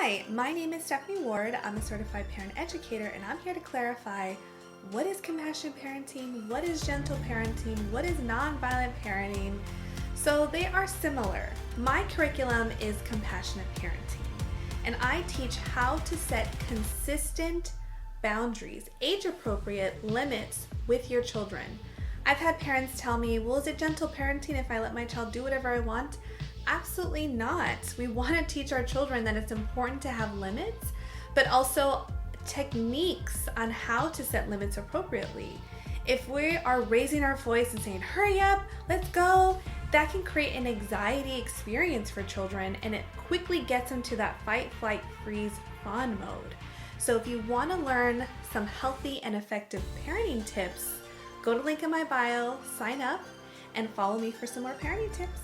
Hi, my name is Stephanie Ward. I'm a certified parent educator, and I'm here to clarify what is compassionate parenting, what is gentle parenting, what is nonviolent parenting. So they are similar. My curriculum is compassionate parenting, and I teach how to set consistent boundaries, age-appropriate limits with your children. I've had parents tell me, well, is it gentle parenting if I let my child do whatever I want? Absolutely not. We want to teach our children that it's important to have limits, but also techniques on how to set limits appropriately. If we are raising our voice and saying, hurry up, let's go, that can create an anxiety experience for children, and it quickly gets them to that fight, flight, freeze, fawn mode. So if you want to learn some healthy and effective parenting tips, go to link in my bio, sign up, and follow me for some more parenting tips.